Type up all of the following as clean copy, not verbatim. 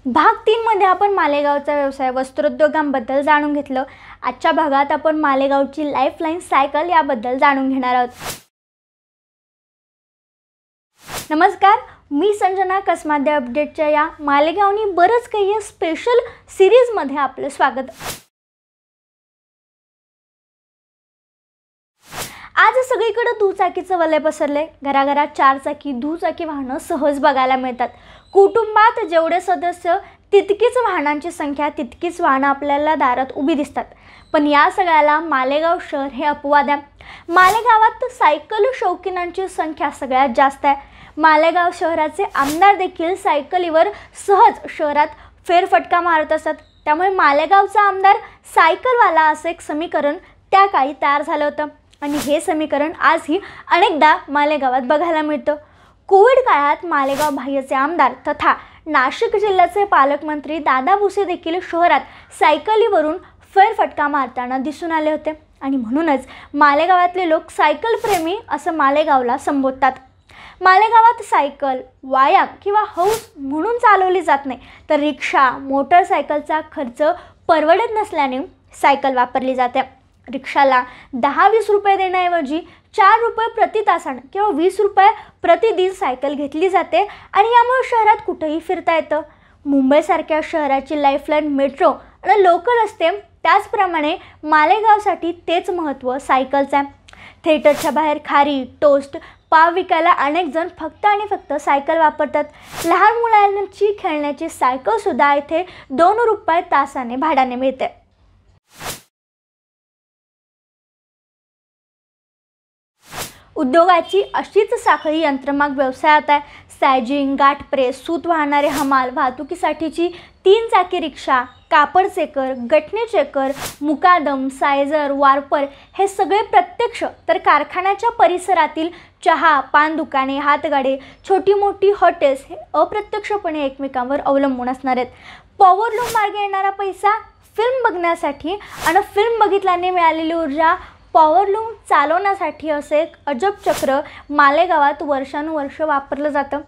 भाग 3 मध्ये आपण मालेगावचा व्यवसाय वस्त्रोद्योगांबद्दल जाणून घेतलं। आजच्या भागात आपण मालेगावची लाईफलाईन सायकल याबद्दल जाणून घेणार आहोत। नमस्कार, मी संजना कसमाद्य अपडेटच्या या मालेगावनी बरंच काही स्पेशल सीरीज मध्ये आपलं स्वागत। आज सगळीकडे दुचाकीचं वलय पसरले। घराघरात चारचाकी दुचाकी वाहनं सहज बघायला मिळतात। कुटुंबात जेवढे सदस्य तितकीच वाहनांची संख्या, तितकीच वाहनं आपल्याला दारात उभी दिसतात। पण या सगळ्याला मालेगाव शहर हे अपवाद आहे। मालेगावात सायकल शौकीनांची संख्या सगळ्यात जास्त आहे। मालेगाव शहराचे आमदार देखील सायकलीवर सहज शहरात फेरफटका मारत असतात। त्यामुळे मालेगावचा आमदार सायकलवाला असं एक समीकरण त्या काळी तयार झालं होतं आणि हे समीकरण आजही अनेकदा मालेगावात बघायला मिळतं। कोविड काळात मालेगाव बाह्यचे आमदार तथा नाशिक जिल्ह्याचे पालकमंत्री दादा भुसे देखील शहरात सायकलीवरून फेरफटका मारताना दिसून आले होते आणि म्हणूनच मालेगावातले लोक सायकल प्रेमी असं मालेगावला संबोधतात। मालेगावात सायकल व्यायाम किंवा हौस म्हणून चालवली जात नाही, तर रिक्षा, मोटरसायकलचा खर्च परवडत नसल्याने सायकल वापरली जाते। रिक्षाला 10-20 रुपये देण्याऐवजी 4 रुपये प्रति तासाने किंवा 20 रुपये प्रतिदिन सायकल घेतली जाते आणि यामुळे शहरात कुठेही फिरता येतं। मुंबईसारख्या शहराची लाईफलाईन मेट्रो आणि लोकल असते, त्याचप्रमाणे मालेगावसाठी तेच महत्त्व सायकलचं आहे। थिएटरच्या बाहेर खारी, टोस्ट, पाव विकायला अनेक जण फक्त आणि फक्त सायकल वापरतात। लहान मुलांची खेळण्याची सायकल सुद्धा इथे 2 रुपये तासाने भाड्याने मिळते। उद्योगाची अशीच साखळी यंत्रमाग व्यवसायात आहे। सॅजिंग, गाठ प्रेस, सूत वाहणारे हमाल, वाहतुकीसाठीची 3 चाकी रिक्षा, कापड चेकर, गटणी चेकर, मुकादम, सायझर, वार्पर हे सगळे प्रत्यक्ष तर कारखान्याच्या परिसरातील चहा, पान दुकाने, हातगाडे, छोटी मोठी हॉटेल्स हे अप्रत्यक्षपणे एकमेकांवर अवलंबून असणार आहेत। पॉवरलूम मार्गे येणारा पैसा फिल्म बघण्यासाठी आणि फिल्म बघितल्याने मिळालेली ऊर्जा पॉवरलूम चालवण्यासाठी असे एक अजब चक्र मालेगावात वर्षानुवर्ष वापरलं जातं।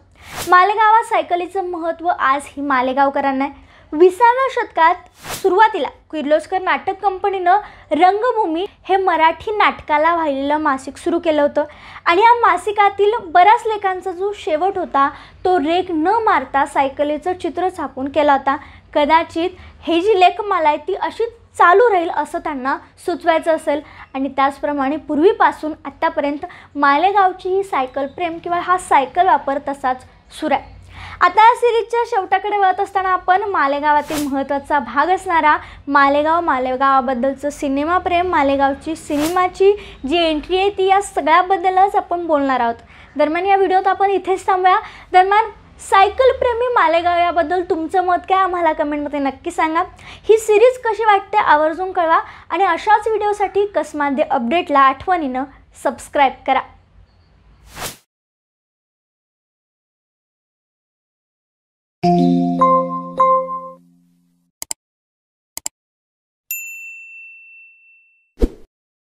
मालेगावात सायकलीचं महत्त्व आजही मालेगावकरांना आहे। 20व्या शतकात सुरुवातीला किर्लोस्कर नाटक कंपनीनं रंगभूमी हे मराठी नाटकाला वाहिलेलं मासिक सुरू केलं होतं आणि या मासिकातील बऱ्याच लेखांचा जो शेवट होता तो रेख न मारता सायकलीचं चित्र छापून केला होता। कदाचित हे जी लेखमाला आहे ती अशी चालू राहील असं त्यांना सुचवायचं असेल आणि त्याचप्रमाणे पूर्वीपासून आत्तापर्यंत मालेगावची ही सायकल प्रेम किंवा हा सायकल वापर तसाच सुरू आहे। आता या सिरीजच्या शेवटाकडे वळत असताना आपण मालेगावातील महत्त्वाचा भाग असणारा मालेगावाबद्दलचं सिनेमा प्रेम, मालेगावची सिनेमाची जी एंट्री आहे ती या सगळ्याबद्दलच आपण बोलणार आहोत। दरम्यान या व्हिडिओत आपण इथेच थांबूया। दरम्यान सायकल प्रेमी मालेगाव याबद्दल तुमचं मत काय आम्हाला कमेंटमध्ये नक्की सांगा। ही सिरीज कशी वाटते आवर्जून कळवा आणि अशाच व्हिडिओसाठी कसमाद्य अपडेटला आठवणीनं सबस्क्राईब करा।